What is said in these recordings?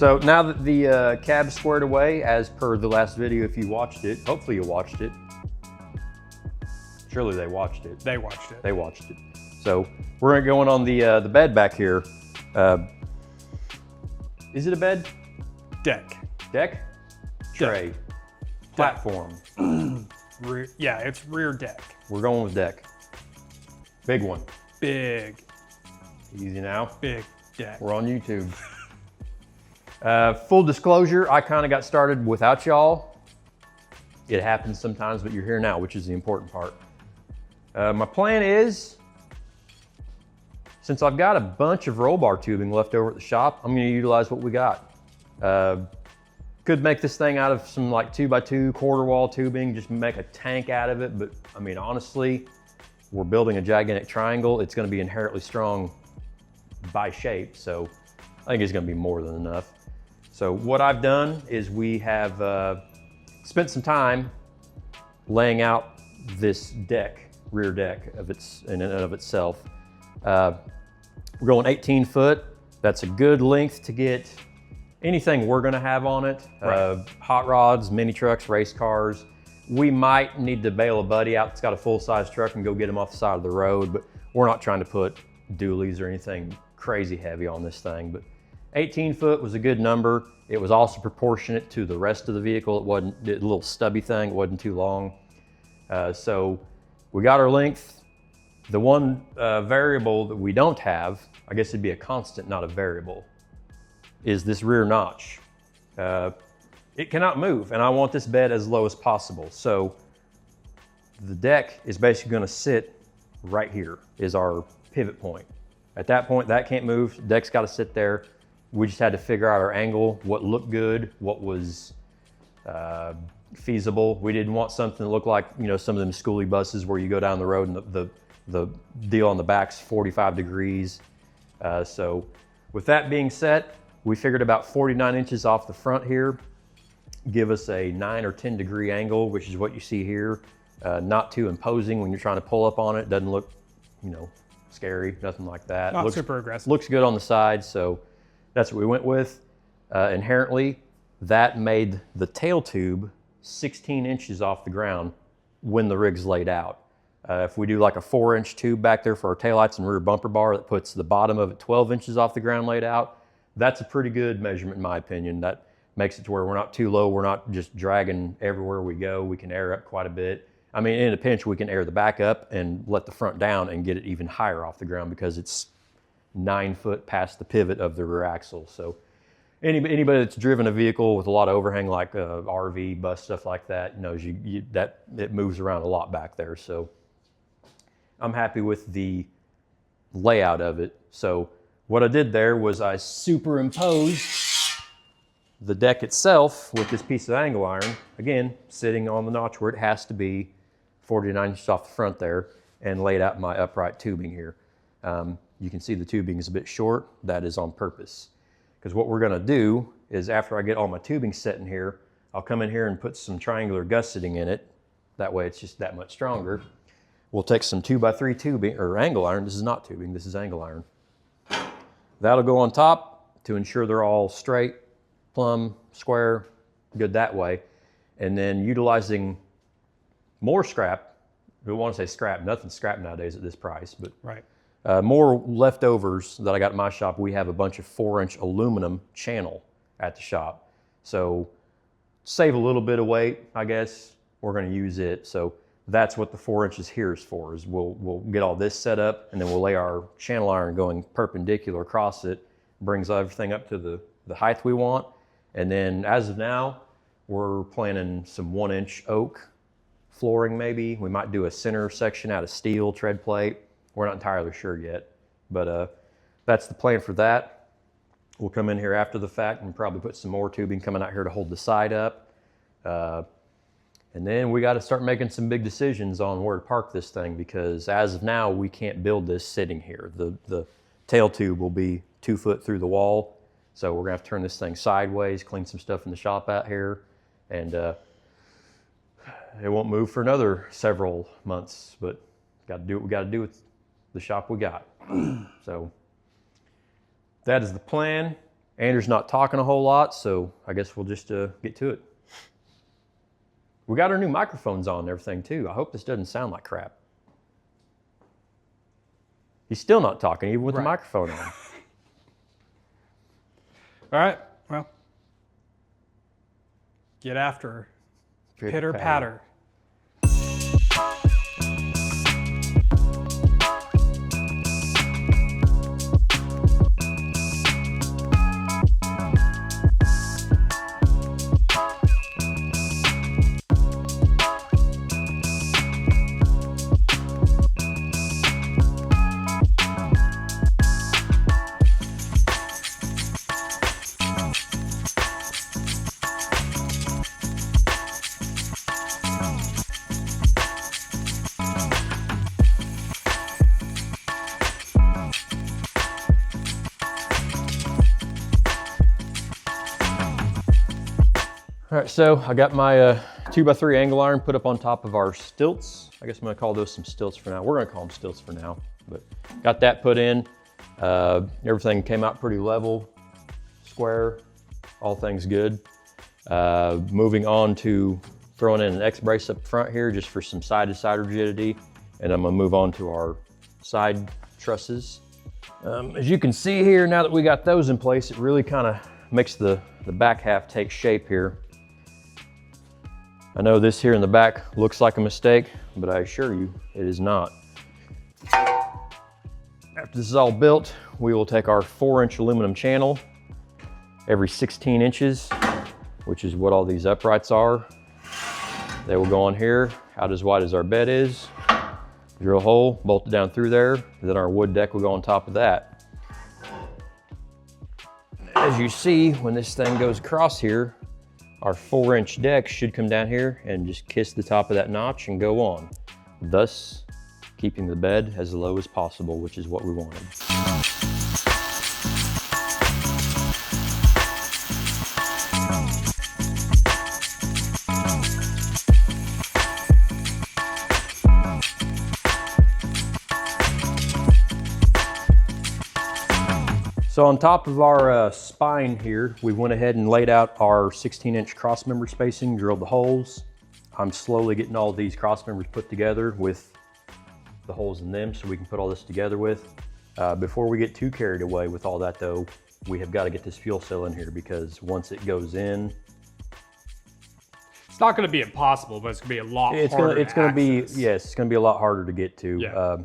So now that the cab's squared away, as per the last video, if you watched it, hopefully you watched it. Surely they watched it. They watched it. They watched it. So we're going on the bed back here. Is it a bed? Deck. Deck? Tray. Deck. Platform. Yeah, it's rear deck. We're going with deck. Big one. Big. Easy now. Big deck. We're on YouTube. Full disclosure, I kind of got started without y'all. It happens sometimes, but you're here now, which is the important part. My plan is, since I've got a bunch of roll bar tubing left over at the shop, I'm going to utilize what we got. Could make this thing out of some like 2x2 quarter wall tubing, just make a tank out of it. But I mean, honestly, we're building a gigantic triangle. It's going to be inherently strong by shape. So I think it's going to be more than enough. So what I've done is we have spent some time laying out this deck, rear deck of in and of itself. We're going 18 foot. That's a good length to get anything we're gonna have on it. Right. Hot rods, mini trucks, race cars. We might need to bail a buddy out that's got a full-size truck and go get him off the side of the road, but we're not trying to put dualies or anything crazy heavy on this thing. But 18 foot was a good number. It was also proportionate to the rest of the vehicle. It wasn't a little stubby thing, it wasn't too long. So we got our length. The one variable that we don't have, I guess it'd be a constant, not a variable, is this rear notch. It cannot move, and I want this bed as low as possible. So the deck is basically gonna sit right here, is our pivot point. At that point, that can't move, deck's gotta sit there. We just had to figure out our angle, what looked good, what was feasible. We didn't want something that looked like, you know, some of them schoolie buses where you go down the road and the deal on the back's 45 degrees. So with that being said, we figured about 49 inches off the front here, give us a 9 or 10 degree angle, which is what you see here. Not too imposing when you're trying to pull up on it. Doesn't look, you know, scary, nothing like that. Not super aggressive. Looks good on the side, so that's what we went with. Inherently, that made the tail tube 16 inches off the ground when the rig's laid out. If we do like a 4-inch tube back there for our taillights and rear bumper bar that puts the bottom of it 12 inches off the ground laid out, that's a pretty good measurement in my opinion. That makes it to where we're not too low, we're not just dragging everywhere we go. We can air up quite a bit. I mean, in a pinch, we can air the back up and let the front down and get it even higher off the ground because it's 9 foot past the pivot of the rear axle. So anybody that's driven a vehicle with a lot of overhang, like a RV, bus, stuff like that, knows that it moves around a lot back there. So I'm happy with the layout of it. So what I did there was I superimposed the deck itself with this piece of angle iron, again, sitting on the notch where it has to be, 49 inches off the front there, and laid out my upright tubing here. You can see the tubing is a bit short. That is on purpose. Because what we're gonna do is after I get all my tubing set in here, I'll come in here and put some triangular gusseting in it. That way it's just that much stronger. We'll take some 2x3 tubing, or angle iron. This is not tubing, this is angle iron. That'll go on top to ensure they're all straight, plumb, square, good that way. And then utilizing more scrap, we want to say scrap, nothing's scrap nowadays at this price, but right. More leftovers that I got at my shop. We have a bunch of 4-inch aluminum channel at the shop. So save a little bit of weight, I guess, we're gonna use it. So that's what the 4 inches here is for, is we'll get all this set up and then we'll lay our channel iron going perpendicular across it, brings everything up to the height we want. And then as of now, we're planning some 1-inch oak flooring maybe. We might do a center section out of steel tread plate. We're not entirely sure yet, but that's the plan for that. We'll come in here after the fact and probably put some more tubing coming out here to hold the side up. And then we got to start making some big decisions on where to park this thing, because as of now, we can't build this sitting here. The tail tube will be 2 foot through the wall. So we're gonna have to turn this thing sideways, clean some stuff in the shop out here, and it won't move for another several months, but got to do what we got to do with the shop we got. So that is the plan. Andrew's not talking a whole lot, so I guess we'll just get to it. We got our new microphones on and everything too. I hope this doesn't sound like crap. He's still not talking, even with the microphone on. All right, well, get after her. Pitter patter. All right, so I got my 2x3 angle iron put up on top of our stilts. I guess I'm gonna call those some stilts for now. We're gonna call them stilts for now, but got that put in. Everything came out pretty level, square, all things good. Moving on to throwing in an X-brace up front here just for some side-to-side rigidity. And I'm gonna move on to our side trusses. As you can see here, now that we got those in place, it really kind of makes the back half take shape here. I know this here in the back looks like a mistake, but I assure you it is not. After this is all built, we will take our 4-inch aluminum channel every 16 inches, which is what all these uprights are. They will go on here, out as wide as our bed is. Drill a hole, bolt it down through there, and then our wood deck will go on top of that. As you see, when this thing goes across here, our 4-inch deck should come down here and just kiss the top of that notch and go on, thus keeping the bed as low as possible, which is what we wanted. So on top of our spine here, we went ahead and laid out our 16-inch cross member spacing, drilled the holes. I'm slowly getting all these cross members put together with the holes in them so we can put all this together with. Before we get too carried away with all that though, we have got to get this fuel cell in here because once it goes in, It's not going to be impossible, but it's going to be a lot harder it's going to be, access. yes, it's going to be a lot harder to get to. Yeah.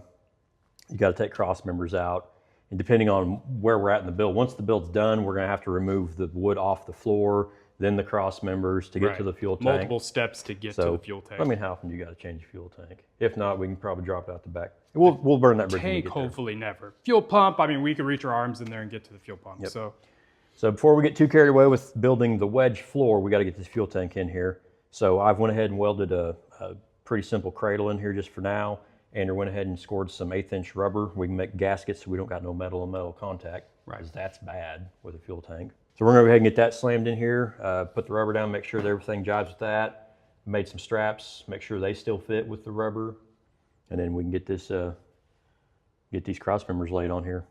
You got to take cross members out. And depending on where we're at in the build, once the build's done, we're gonna have to remove the wood off the floor, then the cross members to get to the fuel tank. Multiple steps to get to the fuel tank. I mean, how often do you gotta change a fuel tank? If not, we can probably drop it out the back. We'll burn that bridge when we Tank, get there. hopefully never. Fuel pump, I mean, we can reach our arms in there and get to the fuel pump. Yep. So before we get too carried away with building the wedge floor, we gotta get this fuel tank in here. So I've went ahead and welded a pretty simple cradle in here just for now. Andrew went ahead and scored some 1/8-inch rubber. We can make gaskets so we don't got no metal on metal contact, because that's bad with a fuel tank. So we're gonna go ahead and get that slammed in here, put the rubber down, make sure that everything jives with that. Made some straps, make sure they still fit with the rubber, and then we can get this, get these cross members laid on here.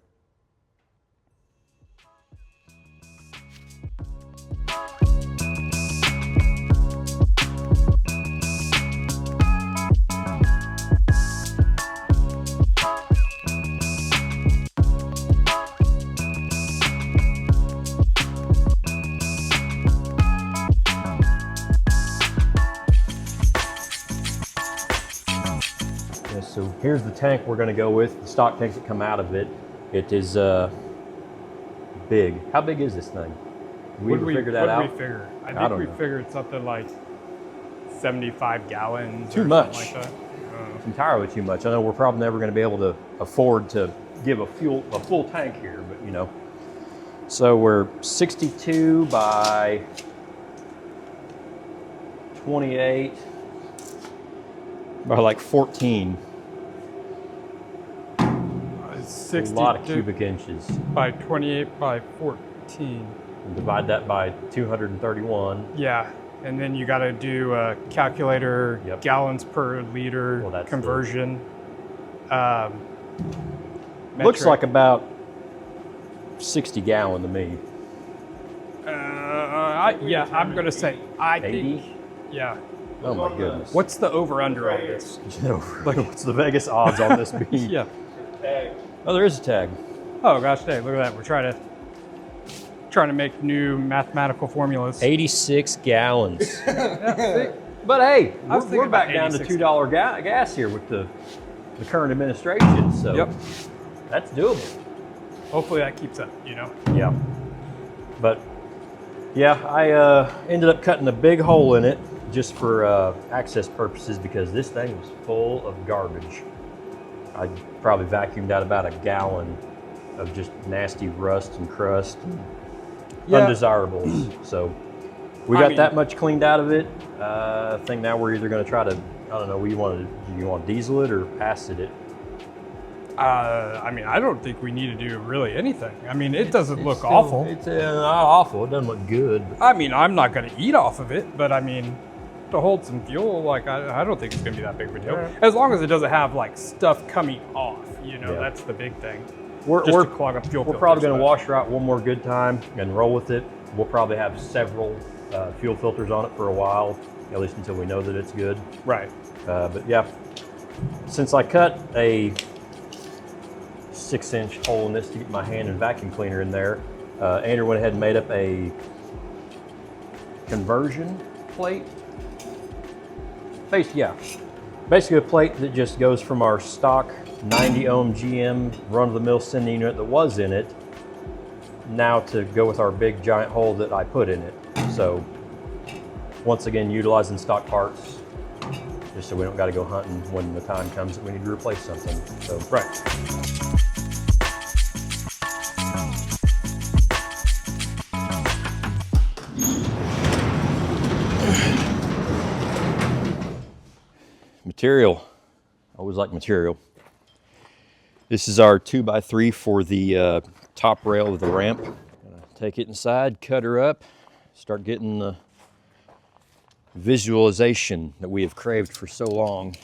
So here's the tank we're going to go with, the stock tanks that come out of it. It is big. How big is this thing? We figured that out? What did we figure? I think we figured something like 75 gallons. Too or much. Something like that. It's entirely too much. I know we're probably never going to be able to afford to give a full tank here, but you know. So we're 62 by 28 by like 14. 60 a lot of cubic inches. By 28 by 14. And divide that by 231. Yeah, and then you got to do a calculator, gallons per liter conversion. Looks like about 60 gallon to me. I'm gonna say 80? think. Yeah. Oh my goodness. What's the over/under on this? Like, what's the Vegas odds on this being? Yeah. Oh, there is a tag. Oh gosh, dang, look at that. We're trying to make new mathematical formulas. 86 gallons. Yeah, But hey, was we're thinking back about down to 86. $2 gas here with the current administration. So Yep. that's doable. Hopefully that keeps up, you know? Yeah. But yeah, I ended up cutting a big hole in it just for access purposes because this thing was full of garbage. I probably vacuumed out about a gallon of just nasty rust and crust and undesirables. So we got that much cleaned out of it. I think now we're either going to try to, I don't know, do you want to diesel it or acid it? I mean, I don't think we need to do really anything. I mean, it doesn't look awful. It's not awful. It doesn't look good. I mean, I'm not going to eat off of it, but I mean, to hold some fuel, like, I don't think it's going to be that big of a deal. Right. As long as it doesn't have, like, stuff coming off, you know, that's the big thing. Just to clog up fuel We're filters, probably going to wash her out one more good time and roll with it. We'll probably have several fuel filters on it for a while, at least until we know that it's good. Right. But yeah, since I cut a 6-inch hole in this to get my hand and vacuum cleaner in there, Andrew went ahead and made up a conversion plate. Basically a plate that just goes from our stock 90 ohm GM run-of-the-mill sending unit that was in it now to go with our big giant hole that I put in it. So once again, utilizing stock parts, just so we don't got to go hunting when the time comes that we need to replace something. So material. I always like material. This is our 2x3 for the top rail of the ramp. Gonna take it inside, cut her up, start getting the visualization that we have craved for so long.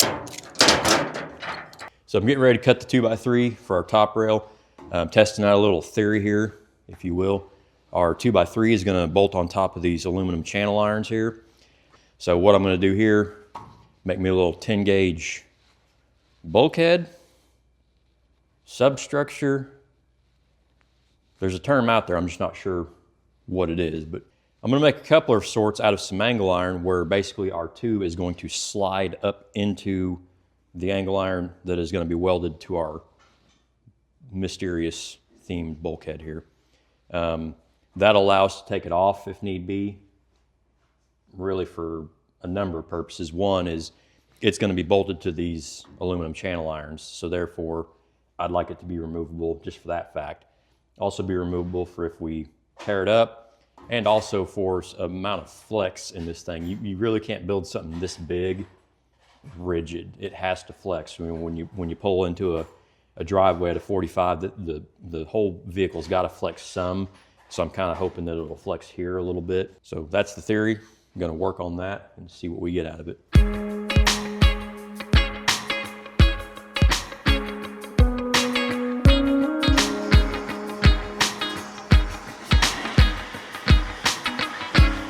So I'm getting ready to cut the 2x3 for our top rail. I'm testing out a little theory here, if you will. Our 2x3 is gonna bolt on top of these aluminum channel irons here. So what I'm gonna do here, make me a little 10 gauge bulkhead, substructure. There's a term out there, I'm just not sure what it is, but I'm gonna make a couple of sorts out of some angle iron where basically our tube is going to slide up into the angle iron that is gonna be welded to our mysterious themed bulkhead here. That allows us to take it off if need be, really for a number of purposes. One is it's going to be bolted to these aluminum channel irons, so therefore I'd like it to be removable just for that fact. Also be removable for if we tear it up, and also for amount of flex in this thing. You really can't build something this big rigid. It has to flex. I mean, when you pull into a driveway at a 45, the whole vehicle's got to flex some. So I'm kind of hoping that it'll flex here a little bit. So that's the theory. I'm going to work on that and see what we get out of it.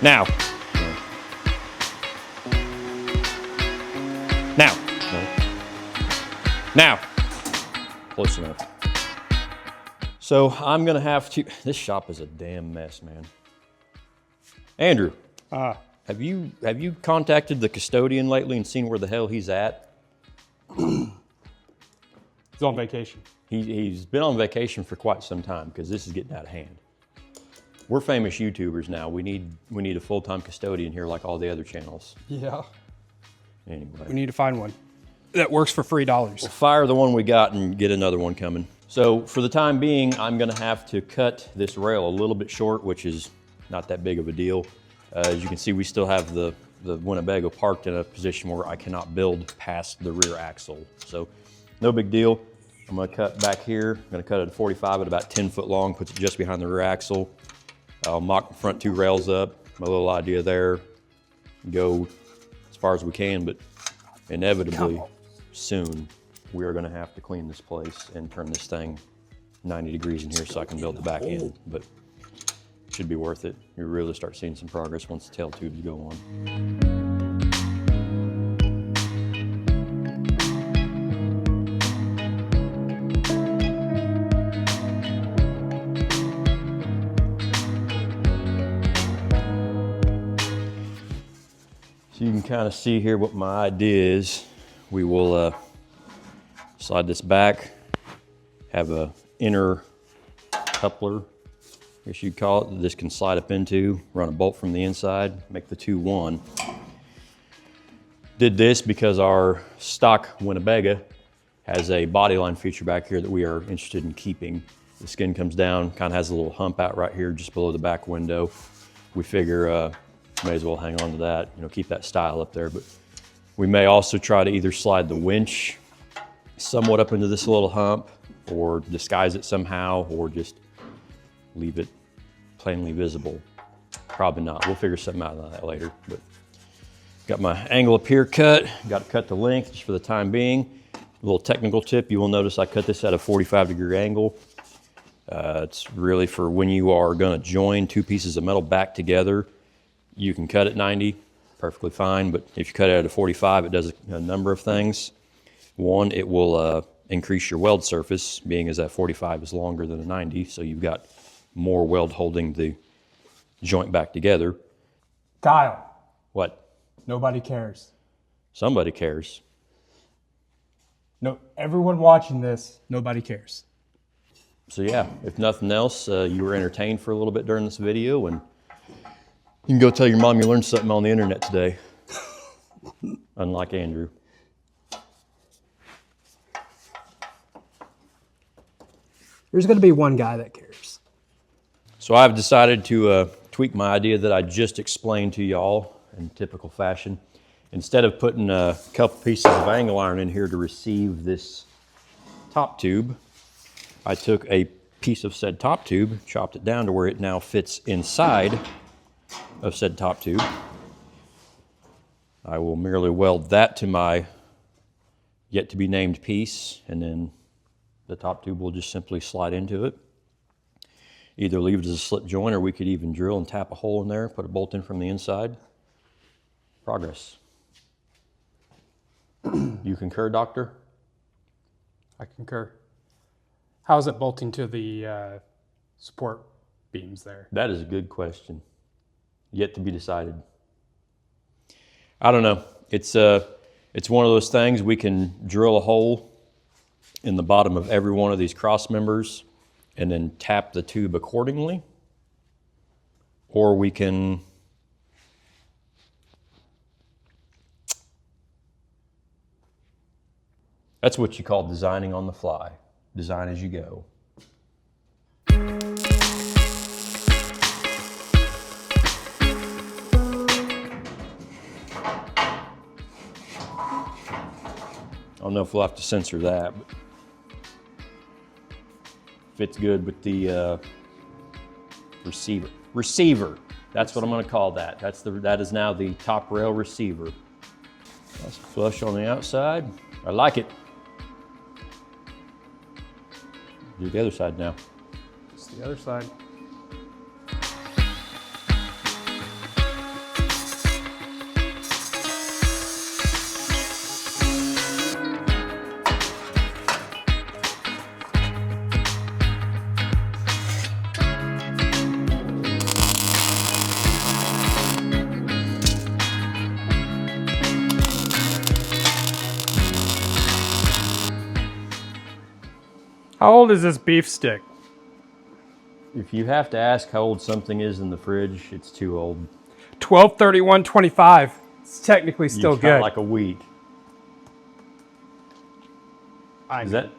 Now. Now. Close enough. So I'm gonna have to, this shop is a damn mess, man. Andrew, have you contacted the custodian lately and seen where the hell he's at? He's on vacation. He's been on vacation for quite some time because this is getting out of hand. We're famous YouTubers now. We need a full-time custodian here like all the other channels. Yeah. Anyway. We need to find one that works for $3. We'll fire the one we got and get another one coming. So for the time being, I'm gonna have to cut this rail a little bit short, which is not that big of a deal. As you can see, we still have the Winnebago parked in a position where I cannot build past the rear axle. So no big deal. I'm gonna cut back here. I'm gonna cut it at 45 at about 10 foot long, puts it just behind the rear axle. I'll mock the front two rails up. My little idea there, go as far as we can, but inevitably soon we are gonna have to clean this place and turn this thing 90 degrees in here so I can build the back end. But Should be worth it. You really start seeing some progress once the tail tubes go on. So you can kind of see here what my idea is. We will slide this back, have a inner coupler, I guess you'd call it, that this can slide up into, run a bolt from the inside, make the two one. Did this because our stock Winnebago has a body line feature back here that we are interested in keeping. The skin comes down, kind of has a little hump out right here just below the back window. We figure may as well hang on to that, you know, keep that style up there. But we may also try to either slide the winch somewhat up into this little hump or disguise it somehow, or just leave it plainly visible. Probably not. We'll figure something out of that later. But got my angle up here cut. Got to cut the length just for the time being. A little technical tip, you will notice I cut this at a 45-degree angle. It's really for when you are going to join two pieces of metal back together. You can cut at 90, perfectly fine, but if you cut it at a 45, it does a number of things. One, it will increase your weld surface, being as that 45 is longer than a 90, so you've got more weld holding the joint back together. Kyle. What? Nobody cares. Somebody cares. No, everyone watching this, nobody cares. So yeah, if nothing else, you were entertained for a little bit during this video, and you can go tell your mom you learned something on the internet today. Unlike Andrew. There's going to be one guy that cares. So I've decided to tweak my idea that I just explained to y'all in typical fashion. Instead of putting a couple pieces of angle iron in here to receive this top tube, I took a piece of said top tube, chopped it down to where it now fits inside of said top tube. I will merely weld that to my yet to be named piece, and then the top tube will just simply slide into it. Either leave it as a slip joint, or we could even drill and tap a hole in there, put a bolt in from the inside. Progress. You concur, Doctor? I concur. How's it bolting to the support beams there? That is a good question. Yet to be decided. I don't know. It's one of those things. We can drill a hole in the bottom of every one of these cross members and then tap the tube accordingly. Or we can that's what you call designing on the fly. Design as you go. I don't know if we'll have to censor that, but fits good with the receiver. Receiver, that's what I'm gonna call that. That is now the top rail receiver. That's flush on the outside. I like it. Do the other side now. It's the other side. How old is this beef stick? If you have to ask how old something is in the fridge, it's too old. 12/31/25. It's technically still You've got good. like a week. Is that?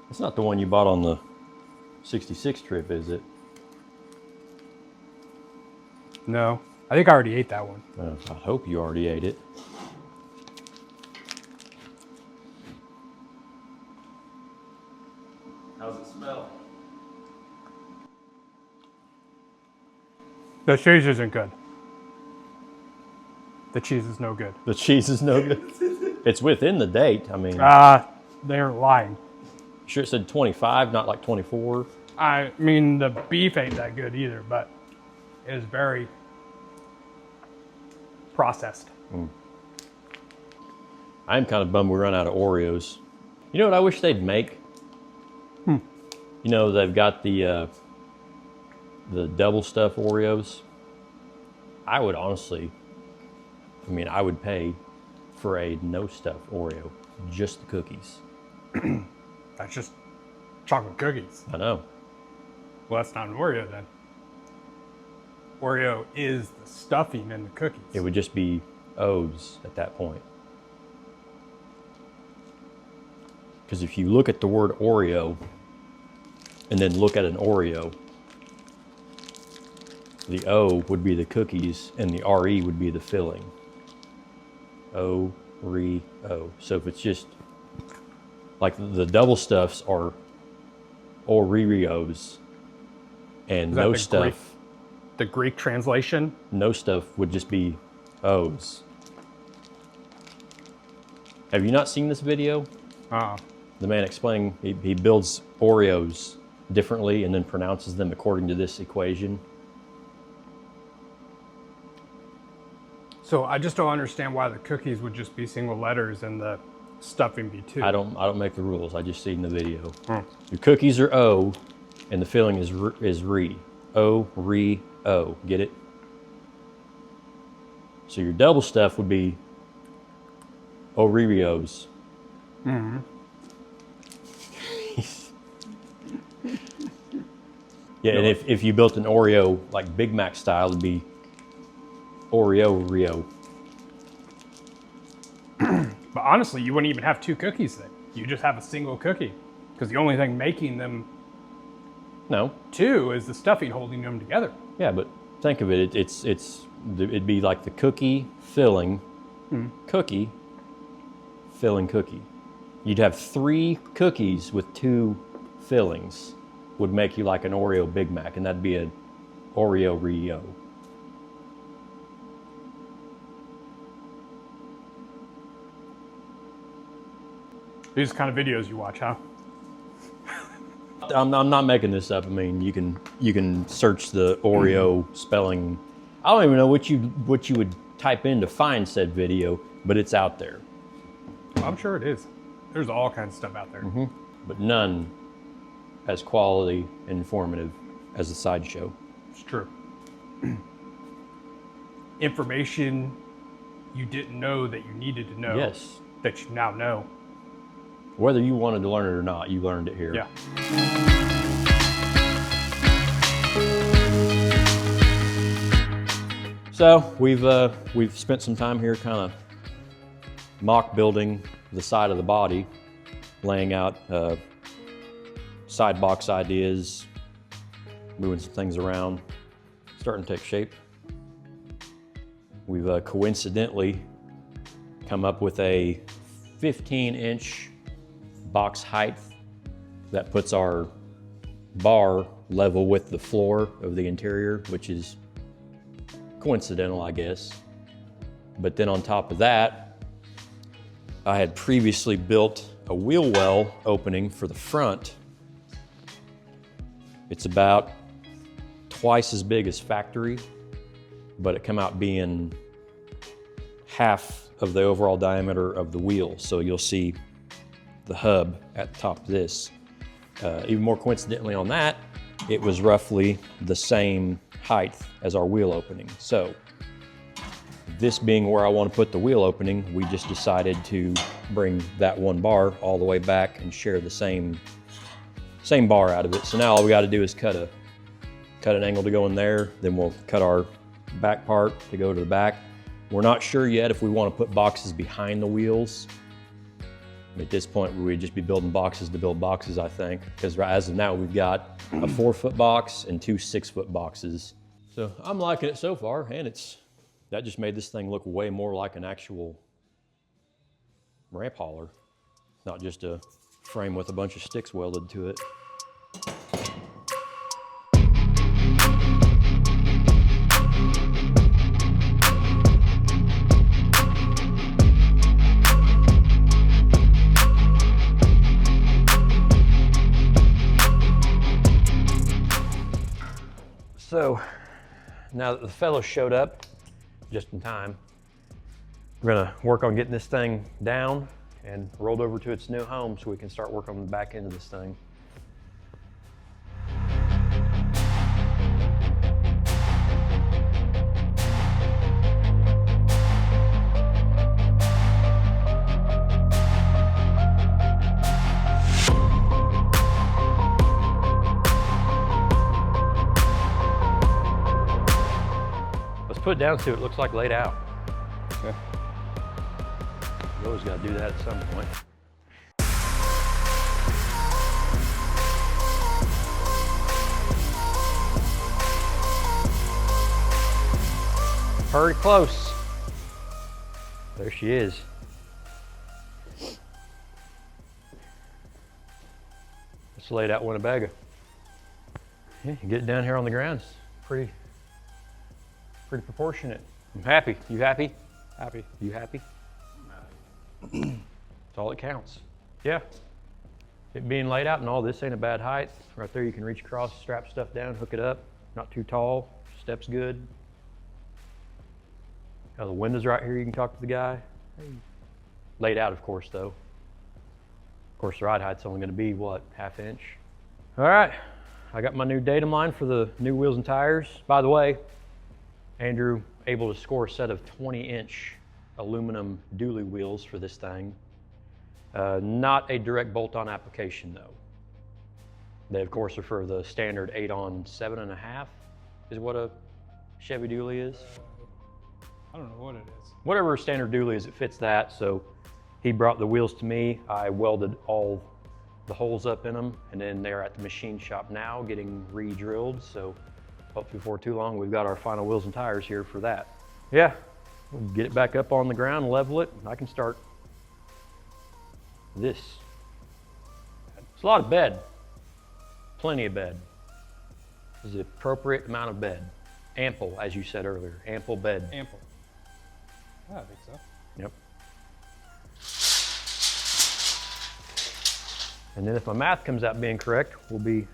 That's not the one you bought on the 66 trip, is it? No, I think I already ate that one. I hope you already ate it. How's it smell? The cheese isn't good. The cheese is no good. The cheese is no good. It's within the date. I mean, They're lying. sure it said 25, not like 24. I mean, the beef ain't that good either, but is very processed. I'm kind of bummed we run out of Oreos. You know what I wish they'd make? You know, they've got the double stuff Oreos. I would honestly, I mean, I would pay for a no stuff Oreo, just the cookies. That's just chocolate cookies. I know. Well, that's not an Oreo then. Oreo is the stuffing in the cookies. It would just be O's at that point. Because if you look at the word Oreo and then look at an Oreo, the O would be the cookies and the RE would be the filling. O-re-O. So if it's just like the double stuffs are Oreos and no stuff. The Greek translation? No stuff would just be O's. Have you not seen this video? The man explaining he builds Oreos differently and then pronounces them according to this equation. So I just don't understand why the cookies would just be single letters and the stuffing be two. I don't make the rules. I just see in the video. Your cookies are O, and the filling is re. O, re, O. Get it? So your double stuff would be Oreos. Yeah, and if you built an Oreo like Big Mac style, it'd be Oreo Rio. But honestly, you wouldn't even have two cookies then. You just have a single cookie. Because the only thing making them two is the stuffing holding them together. Yeah, but think of it, it'd be like the cookie filling, cookie, filling cookie. You'd have 3 cookies with 2 fillings would make you like an Oreo Big Mac, and that'd be an Oreo Rio. These kind of videos you watch, huh? I'm not making this up. I mean, you can search the Oreo spelling. I don't even know what you would type in to find said video, but it's out there. I'm sure it is. There's all kinds of stuff out there. But none as quality and informative as a sideshow. It's true. Information you didn't know that you needed to know. Yes. That you now know. Whether you wanted to learn it or not, you learned it here. Yeah. So we've spent some time here kind of mock building the side of the body, laying out side box ideas, moving some things around, starting to take shape. We've coincidentally come up with a 15-inch box height that puts our bar level with the floor of the interior, which is coincidental, I guess. But then on top of that, I had previously built a wheel well opening for the front. It's about twice as big as factory, but it come out being half of the overall diameter of the wheel. So you'll see the hub at the top of this. Even more coincidentally on that, it was roughly the same height as our wheel opening. So this being where I want to put the wheel opening, we just decided to bring that one bar all the way back and share the same bar out of it. So now all we got to do is cut an angle to go in there, then we'll cut our back part to go to the back. We're not sure yet if we want to put boxes behind the wheels. At this point, we would just be building boxes to build boxes, I think, because as of now, we've got a 4-foot box and 2 6-foot boxes. So I'm liking it so far, and that just made this thing look way more like an actual ramp hauler, not just a frame with a bunch of sticks welded to it. So now that the fellows showed up just in time, we're gonna work on getting this thing down and rolled over to its new home so we can start working on the back end of this thing. Let's put it down so it looks like laid out. Okay. You always got to do that at some point. Pretty close. There she is. It's laid out winnebago. Yeah, you get it down here on the ground, it's pretty proportionate. I'm happy. You happy? Happy. You happy? That's all that counts. Yeah. It being laid out and all this ain't a bad height. Right there you can reach across, strap stuff down, hook it up. Not too tall, steps good. The window's right here, you can talk to the guy. Laid out, of course, though. Of course, the ride height's only gonna be, what, ½ inch? All right, I got my new datum line for the new wheels and tires. By the way, Andrew able to score a set of 20-inch aluminum dually wheels for this thing. Not a direct bolt-on application, though. They, of course, are for the standard 8-on 7.5 is what a Chevy dually is. I don't know what it is. Whatever standard dually is, it fits that. So he brought the wheels to me. I welded all the holes up in them, and then they're at the machine shop now getting re-drilled. So hopefully before too long, we've got our final wheels and tires here for that. Yeah, we'll get it back up on the ground, level it, and I can start this. It's a lot of bed, plenty of bed. This is the appropriate amount of bed. Ample, as you said earlier, ample bed. Ample. Yeah, I think so. Yep. And then if my math comes out being correct, we'll be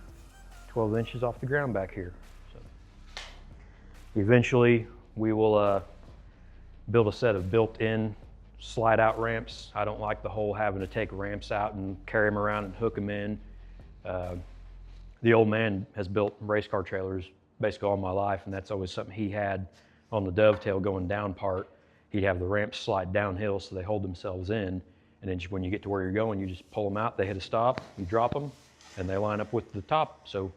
12 inches off the ground back here. So eventually we will build a set of built-in slide out ramps. I don't like the whole having to take ramps out and carry them around and hook them in. The old man has built race car trailers basically all my life, and that's always something he had on the dovetail going down part. He'd have the ramps slide downhill so they hold themselves in, and then when you get to where you're going, you just pull them out, they hit a stop, you drop them, and they line up with the top. So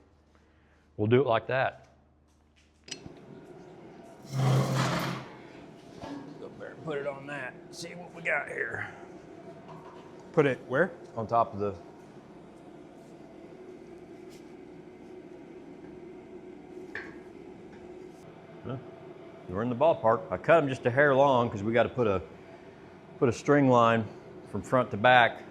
we'll do it like that. Go there and put it on that, see what we got here. Put it where? On top of the we're in the ballpark. I cut them just a hair long because we got to put a string line from front to back.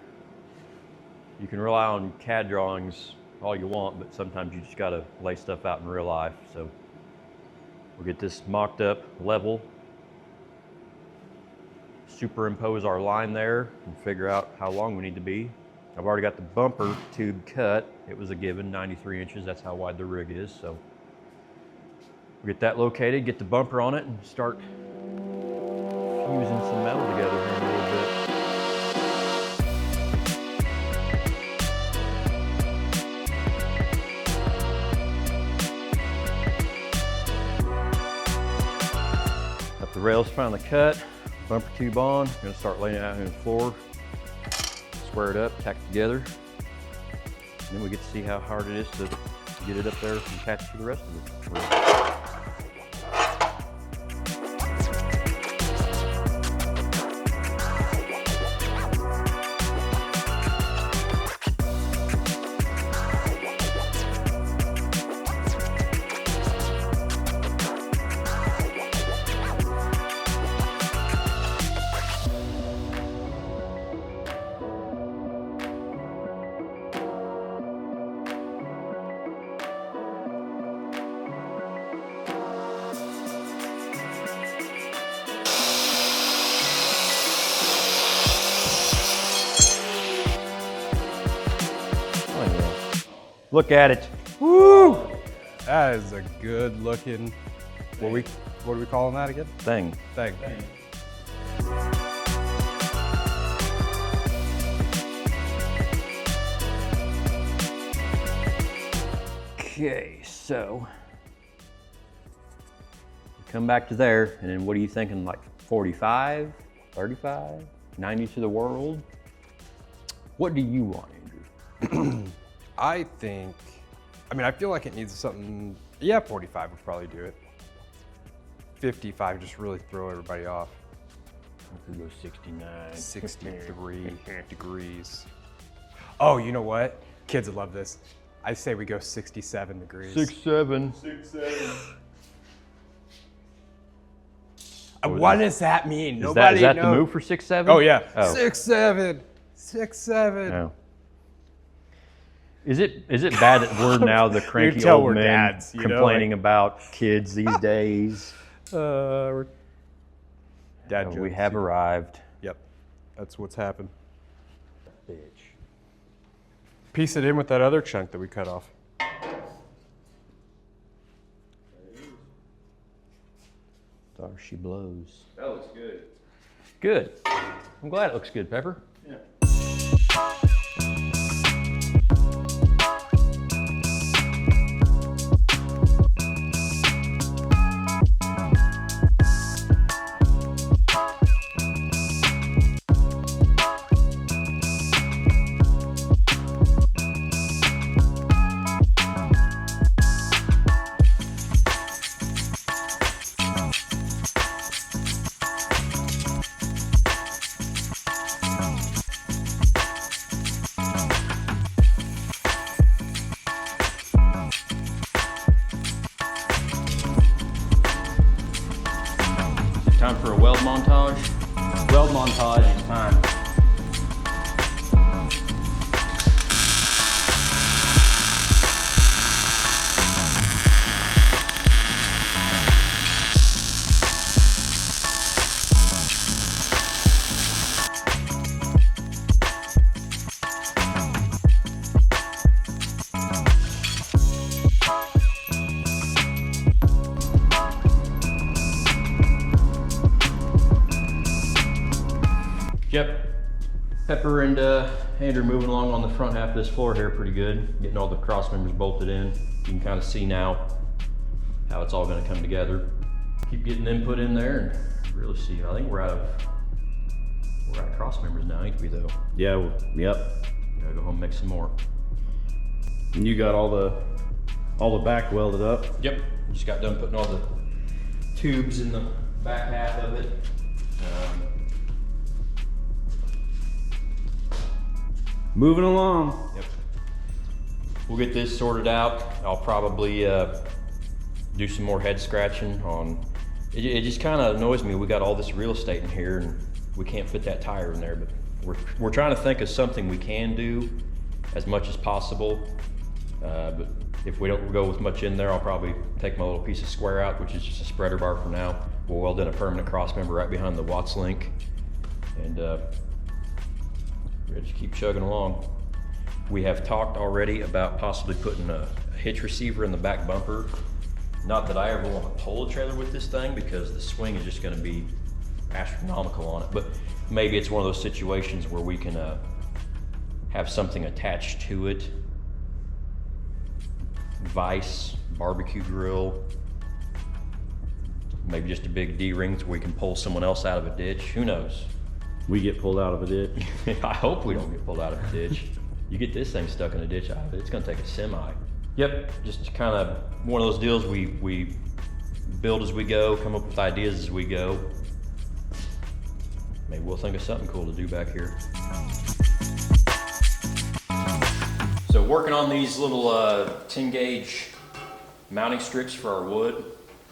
You can rely on CAD drawings all you want, but sometimes you just got to lay stuff out in real life. So we'll get this mocked up level, superimpose our line there, and figure out how long we need to be. I've already got the bumper tube cut. It was a given, 93 inches. That's how wide the rig is. So we'll get that located, get the bumper on it, and start fusing some metal together here in a little bit. Got the rails finally cut, bumper tube on. I'm gonna start laying it out here on the floor, square it up, tack it together. And then we get to see how hard it is to get it up there and attach it to the rest of it. Look at it. Woo! That is a good looking What are we calling that again? Thing. Thing. Okay, so come back to there, and then what are you thinking, like 45, 35, 90 to the world? What do you want, Andrew? I feel like it needs something, yeah, 45 would probably do it. 55 just really throw everybody off. We could go 69. 63 degrees. Oh, you know what? Kids would love this. I say we go 67 degrees. 67. What does that mean? Is that the move for 6'7"? Oh yeah. Oh. 6'7". 6'7". No. Is it bad that we're now the cranky tell old we're men dads, you know, complaining about kids these days? Dad We jokes. have arrived. Yep. That's what's happened. Bitch. Piece it in with that other chunk that we cut off. There she blows. That looks good. Good. I'm glad it looks good, Pepper. Yeah. Time for a weld montage. Weld montage is time. Yep. Pepper and Andrew moving along on the front half of this floor here pretty good. Getting all the cross members bolted in. You can kind of see now how it's all going to come together. Keep getting input in there and really see. I think we're out of cross members now, ain't we though? Yeah, yep. Gotta go home and make some more. And you got all the back welded up? Yep. Just got done putting all the tubes in the back half of it. Moving along. Yep. We'll get this sorted out. I'll probably do some more head scratching on. It just kind of annoys me. We got all this real estate in here and we can't fit that tire in there, but we're trying to think of something we can do as much as possible. But if we don't go with much in there, I'll probably take my little piece of square out, which is just a spreader bar for now. We'll weld in a permanent cross member right behind the Watts link, and we'll just keep chugging along. We have talked already about possibly putting a hitch receiver in the back bumper. Not that I ever want to pull a trailer with this thing because the swing is just going to be astronomical on it, but maybe it's one of those situations where we can have something attached to it. Vise, barbecue grill, maybe just a big D-ring so we can pull someone else out of a ditch. Who knows? We get pulled out of a ditch. I hope we don't get pulled out of a ditch. You get this thing stuck in a ditch out of it, it's gonna take a semi. Yep, just kind of one of those deals we build as we go, come up with ideas as we go. Maybe we'll think of something cool to do back here. So working on these little 10 gauge mounting strips for our wood.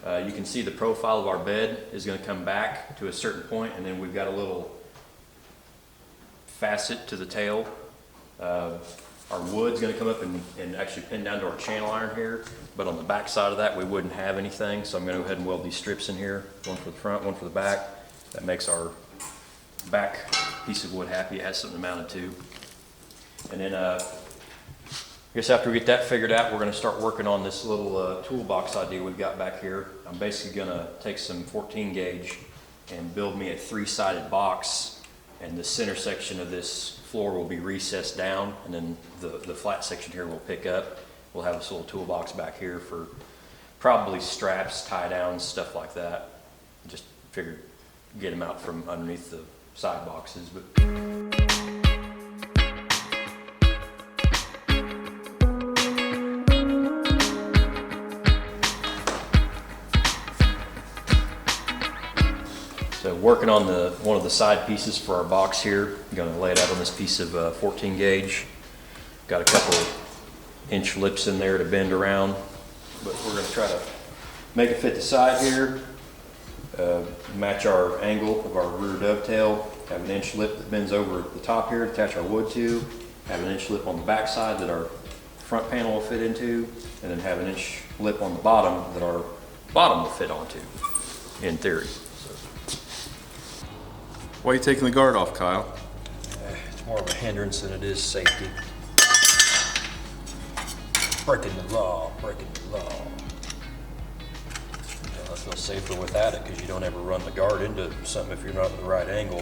You can see the profile of our bed is gonna come back to a certain point, and then we've got a little facet to the tail. Our wood's gonna come up and actually pin down to our channel iron here, but on the back side of that we wouldn't have anything, so I'm gonna go ahead and weld these strips in here, one for the front, one for the back. That makes our back piece of wood happy. It has something to mount it to. And then I guess after we get that figured out, we're going to start working on this little toolbox idea we've got back here. I'm basically going to take some 14 gauge and build me a 3-sided box, and the center section of this floor will be recessed down, and then the flat section here will pick up. We'll have this little toolbox back here for probably straps, tie downs, stuff like that. Just figured get them out from underneath the side boxes. But so working on one of the side pieces for our box here. I'm going to lay it out on this piece of 14 gauge. Got a couple inch lips in there to bend around, but we're going to try to make it fit the side here, match our angle of our rear dovetail, have an inch lip that bends over the top here to attach our wood to, have an inch lip on the back side that our front panel will fit into, and then have an inch lip on the bottom that our bottom will fit onto, in theory. Why are you taking the guard off, Kyle? It's more of a hindrance than it is safety. Breaking the law, breaking the law. I feel safer without it because you don't ever run the guard into something if you're not at the right angle.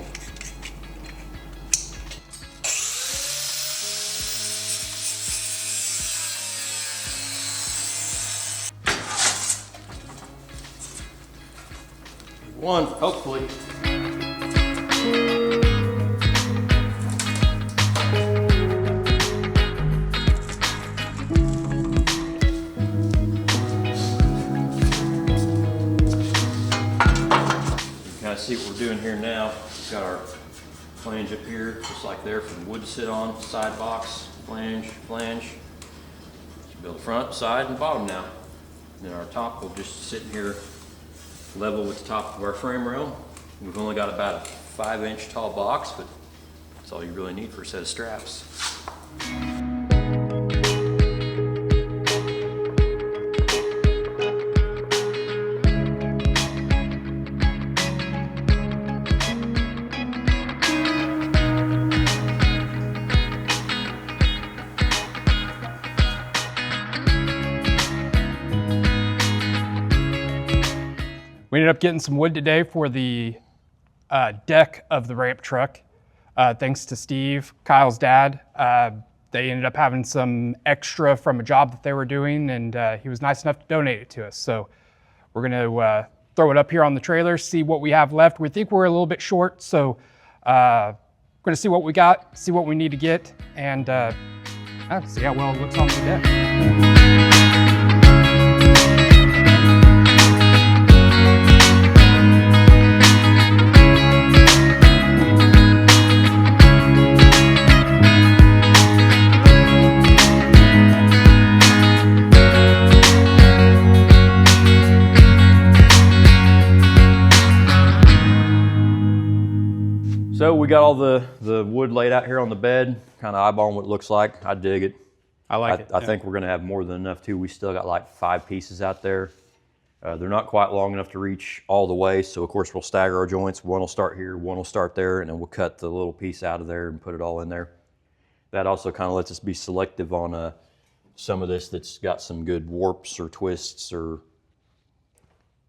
One, hopefully. See what we're doing here now. We've got our flange up here, just like there for the wood to sit on, side box, flange, flange. Let's build front, side, and bottom now. And then our top will just sit in here level with the top of our frame rail. We've only got about a 5-inch tall box, but that's all you really need for a set of straps. We ended up getting some wood today for the deck of the ramp truck. Thanks to Steve, Kyle's dad. They ended up having some extra from a job that they were doing, and he was nice enough to donate it to us. So we're gonna throw it up here on the trailer, see what we have left. We think we're a little bit short, so we're gonna see what we got, see what we need to get, and see how well it looks on the deck. So we got all the wood laid out here on the bed, kind of eyeballing what it looks like. I dig it. I like it. I think we're gonna have more than enough too. We still got like 5 pieces out there. They're not quite long enough to reach all the way, so of course we'll stagger our joints. One will start here, one will start there, and then we'll cut the little piece out of there and put it all in there. That also kind of lets us be selective on some of this that's got some good warps or twists or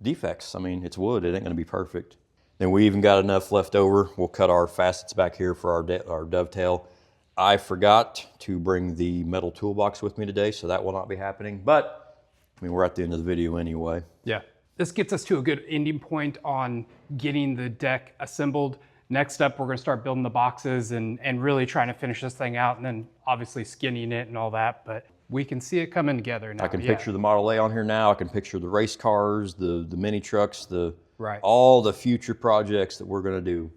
defects. I mean, it's wood, it ain't gonna be perfect. Then we even got enough left over. We'll cut our facets back here for our dovetail. I forgot to bring the metal toolbox with me today, so that will not be happening. But, I mean, we're at the end of the video anyway. Yeah. This gets us to a good ending point on getting the deck assembled. Next up, we're gonna start building the boxes and really trying to finish this thing out, and then obviously skinning it and all that, but we can see it coming together now. I can picture the Model A on here now. I can picture the race cars, the mini trucks, Right. all the future projects that we're gonna do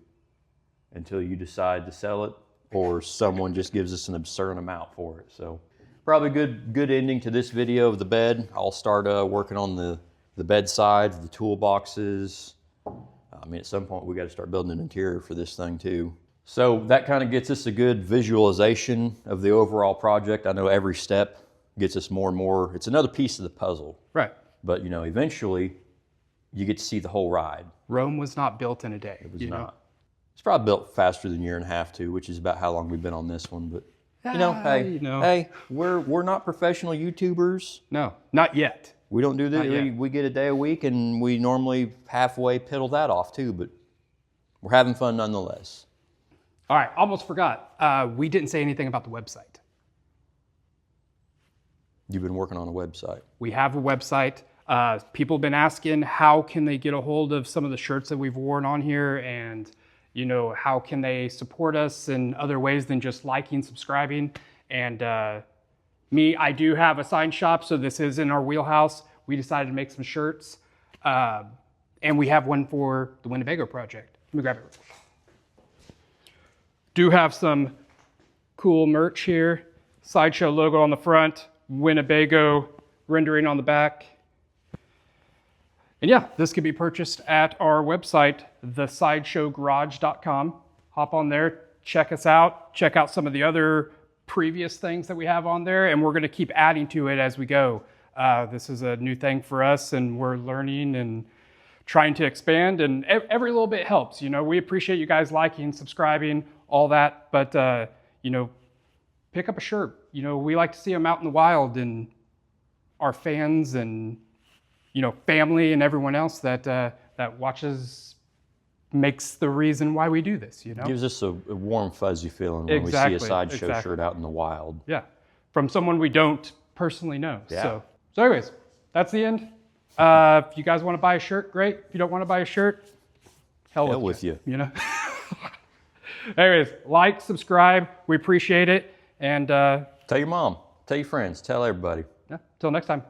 until you decide to sell it or someone just gives us an absurd amount for it. So probably good ending to this video of the bed. I'll start working on the bed sides, the toolboxes. I mean, at some point we got to start building an interior for this thing too. So that kind of gets us a good visualization of the overall project. I know every step gets us more and more. It's another piece of the puzzle. Right. But you know, eventually you get to see the whole ride. Rome was not built in a day. It was not. It's probably built faster than a year and a half too, which is about how long we've been on this one. But Hey, we're not professional YouTubers. No, not yet. We don't do this. yet. We get a day a week, and we normally halfway piddle that off too. But we're having fun nonetheless. All right, almost forgot. We didn't say anything about the website. You've been working on a website. We have a website. People have been asking how can they get a hold of some of the shirts that we've worn on here, and how can they support us in other ways than just liking, subscribing. And I do have a sign shop, so this is in our wheelhouse. We decided to make some shirts, and we have one for the Winnebago project. Let me grab it real quick. Do have some cool merch here. Sideshow logo on the front, Winnebago rendering on the back. And yeah, this can be purchased at our website, thesideshowgarage.com. Hop on there, check us out, check out some of the other previous things that we have on there, and we're going to keep adding to it as we go. This is a new thing for us, and we're learning and trying to expand, and every little bit helps. We appreciate you guys liking, subscribing, all that, but pick up a shirt. We like to see them out in the wild, and our fans and family and everyone else that watches makes the reason why we do this. Gives us a warm, fuzzy feeling when we see a sideshow shirt out in the wild. Yeah, from someone we don't personally know. Yeah. So anyways, that's the end. If you guys want to buy a shirt, great. If you don't want to buy a shirt, hell with you. Anyways, like, subscribe. We appreciate it. And tell your mom, tell your friends, tell everybody. yeah, till next time.